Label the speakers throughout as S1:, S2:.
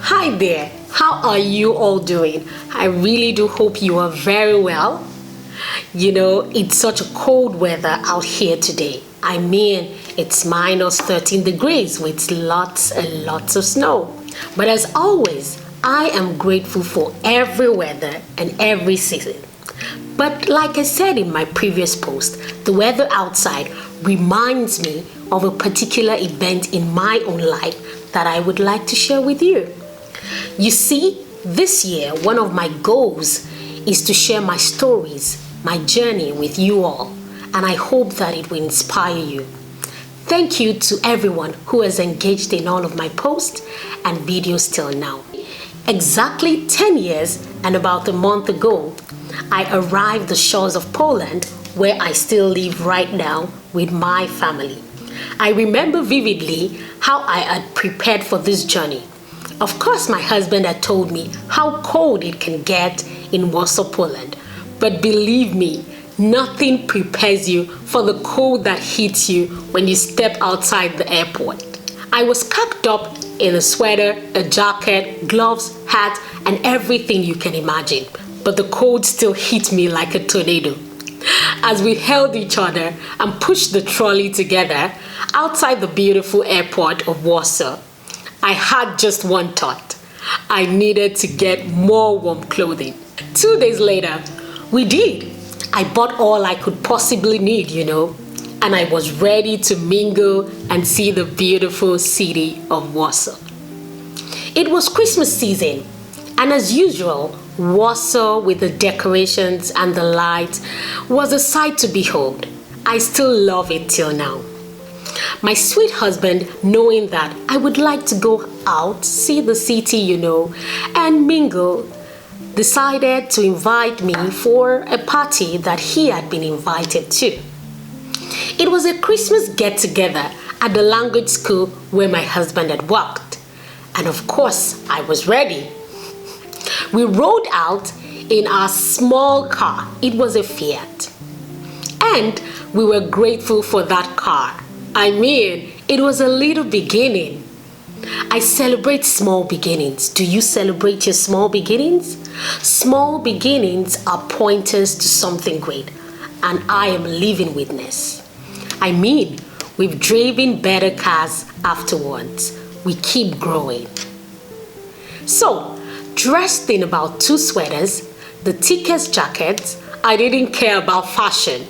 S1: Hi there, how are you all doing? I really do hope you are very well. You know, it's such a cold weather out here today. I mean, it's minus 13 degrees with lots and lots of snow. But as always, I am grateful for every weather and every season. But like I said in my previous post, the weather outside reminds me of a particular event in my own life that I would like to share with you. You see, this year, one of my goals is to share my stories, my journey with you all, and I hope that it will inspire you. Thank you to everyone who has engaged in all of my posts and videos till now. Exactly 10 years and about a month ago, I arrived the shores of Poland, where I still live right now with my family. I remember vividly how I had prepared for this journey. Of course, my husband had told me how cold it can get in Warsaw, Poland. But believe me, nothing prepares you for the cold that hits you when you step outside the airport. I was packed up in a sweater, a jacket, gloves, hat, and everything you can imagine. But the cold still hit me like a tornado. As we held each other and pushed the trolley together outside the beautiful airport of Warsaw, I had just one thought. I needed to get more warm clothing. 2 days later, we did. I bought all I could possibly need, and I was ready to mingle and see the beautiful city of Warsaw. It was Christmas season, and as usual, Warsaw with the decorations and the lights was a sight to behold. I still love it till now. My sweet husband, knowing that I would like to go out, see the city, and mingle, decided to invite me for a party that he had been invited to. It was a Christmas get-together at the language school where my husband had worked. And of course, I was ready. We rode out in our small car. It was a Fiat. And we were grateful for that car. I mean, it was a little beginning. I celebrate small beginnings. Do you celebrate your small beginnings? Small beginnings are pointers to something great, and I am a living witness. I mean, we've driven better cars afterwards. We keep growing. So, dressed in about 2 sweaters, the thickest jackets, I didn't care about fashion.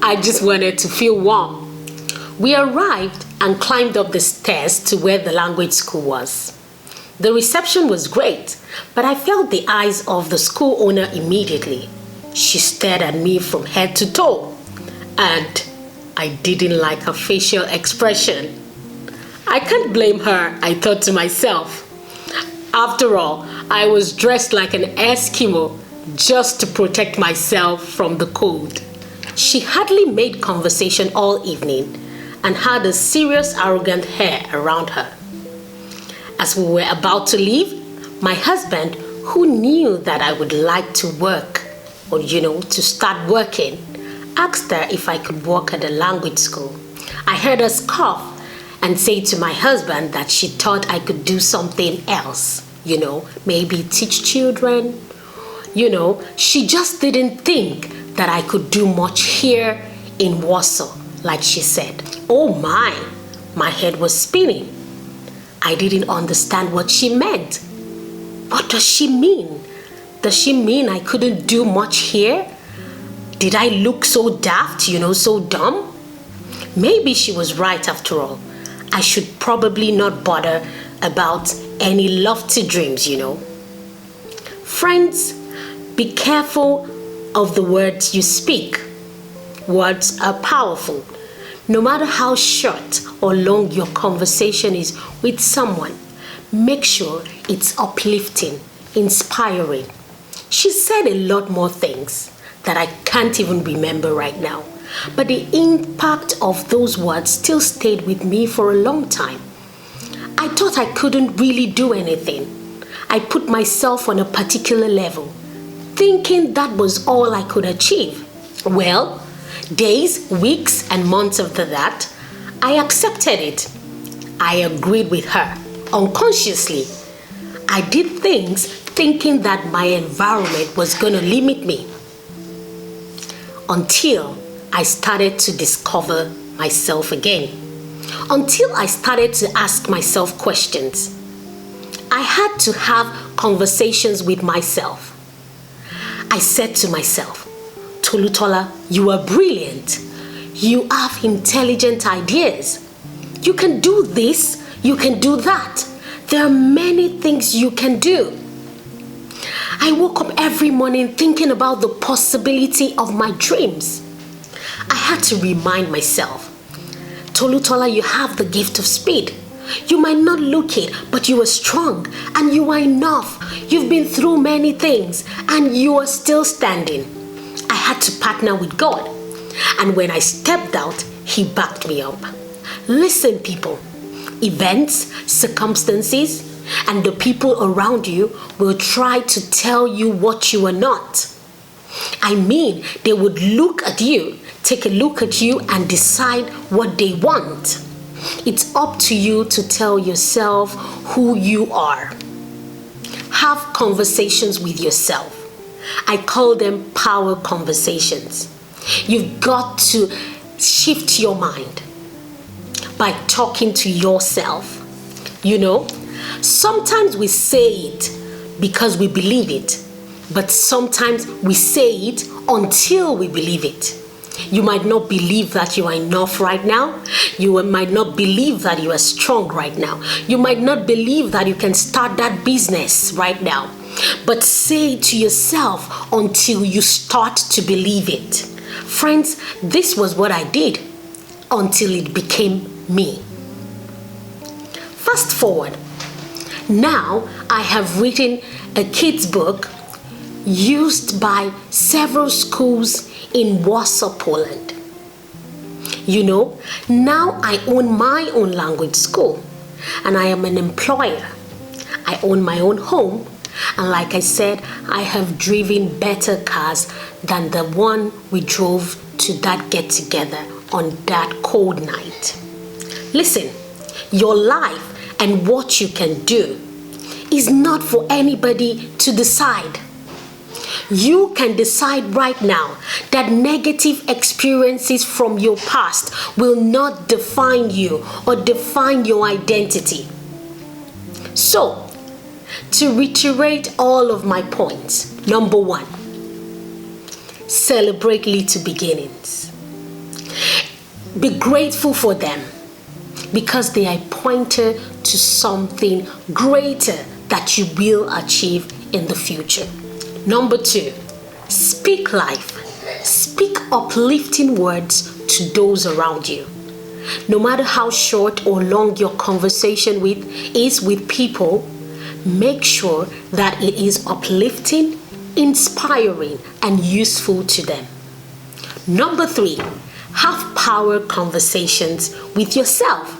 S1: I just wanted to feel warm. We arrived and climbed up the stairs to where the language school was. The reception was great, but I felt the eyes of the school owner immediately. She stared at me from head to toe, and I didn't like her facial expression. I can't blame her, I thought to myself. After all, I was dressed like an Eskimo just to protect myself from the cold. She hardly made conversation all evening and had a serious, arrogant air around her. As we were about to leave, my husband, who knew that I would like to work, or to start working, asked her if I could work at the language school. I heard her scoff and say to my husband that she thought I could do something else, maybe teach children. She just didn't think that I could do much here in Warsaw, like she said. Oh my head was spinning. I didn't understand what she meant. What does she mean? Does she mean I couldn't do much here? Did I look so daft, so dumb? Maybe she was right after all. I should probably not bother about any lofty dreams, Friends, be careful of the words you speak. Words are powerful. No matter how short or long your conversation is with someone, make sure it's uplifting, inspiring. She said a lot more things that I can't even remember right now, but the impact of those words still stayed with me for a long time. I thought I couldn't really do anything. I put myself on a particular level, thinking that was all I could achieve. Well, Days, weeks, and months after that, I accepted it. I agreed with her unconsciously. I did things thinking that my environment was going to limit me, until I started to discover myself again. Until I started to ask myself questions. I had to have conversations with myself. I said to myself, Tolutola, you are brilliant. You have intelligent ideas. You can do this, you can do that. There are many things you can do. I woke up every morning thinking about the possibility of my dreams. I had to remind myself, Tolutola, you have the gift of speed. You might not look it, but you are strong and you are enough. You've been through many things and you are still standing. I had to partner with God. And when I stepped out, He backed me up. Listen, people, events, circumstances, and the people around you will try to tell you what you are not. I mean, they would look at you, take a look at you, and decide what they want. It's up to you to tell yourself who you are. Have conversations with yourself. I call them power conversations. You've got to shift your mind by talking to yourself. Sometimes we say it because we believe it, but sometimes we say it until we believe it. You might not believe that you are enough right now. You might not believe that you are strong right now. You might not believe that you can start that business right now. But say it to yourself until you start to believe it. Friends, this was what I did until it became me. Fast forward. Now I have written a kids' book used by several schools in Warsaw, Poland. Now I own my own language school and I am an employer. I own my own home, and like I said, I have driven better cars than the one we drove to that get-together on that cold night. Listen, your life and what you can do is not for anybody to decide. You can decide right now that negative experiences from your past will not define you or define your identity. So, to reiterate all of my points, number 1, celebrate little beginnings. Be grateful for them because they are pointer to something greater that you will achieve in the future. Number 2, speak life. Speak uplifting words to those around you. No matter how short or long your conversation is with people, make sure that it is uplifting, inspiring, and useful to them. Number 3, have power conversations with yourself.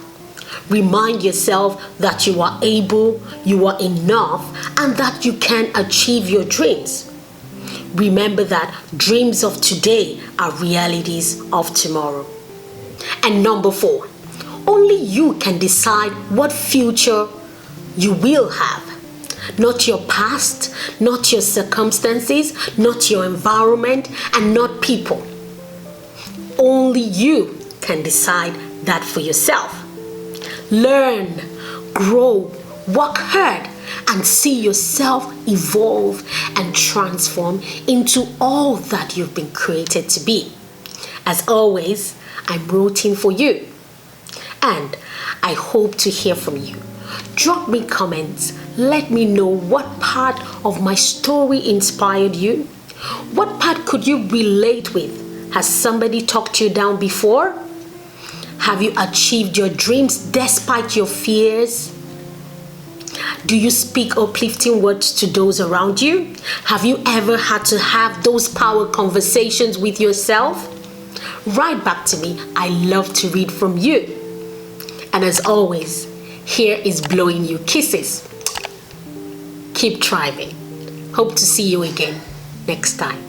S1: Remind yourself that you are able, you are enough, and that you can achieve your dreams. Remember that dreams of today are realities of tomorrow. And number 4, only you can decide what future you will have. Not your past, not your circumstances, not your environment, and not people. Only you can decide that for yourself. Learn, grow, work hard, and see yourself evolve and transform into all that you've been created to be. As always, I'm rooting for you, and I hope to hear from you. Drop me comments. Let me know what part of my story inspired you. What part could you relate with? Has somebody talked you down before? Have you achieved your dreams despite your fears? Do you speak uplifting words to those around you? Have you ever had to have those power conversations with yourself? Write back to me. I love to read from you. And as always, here is blowing you kisses. Keep thriving. Hope to see you again next time.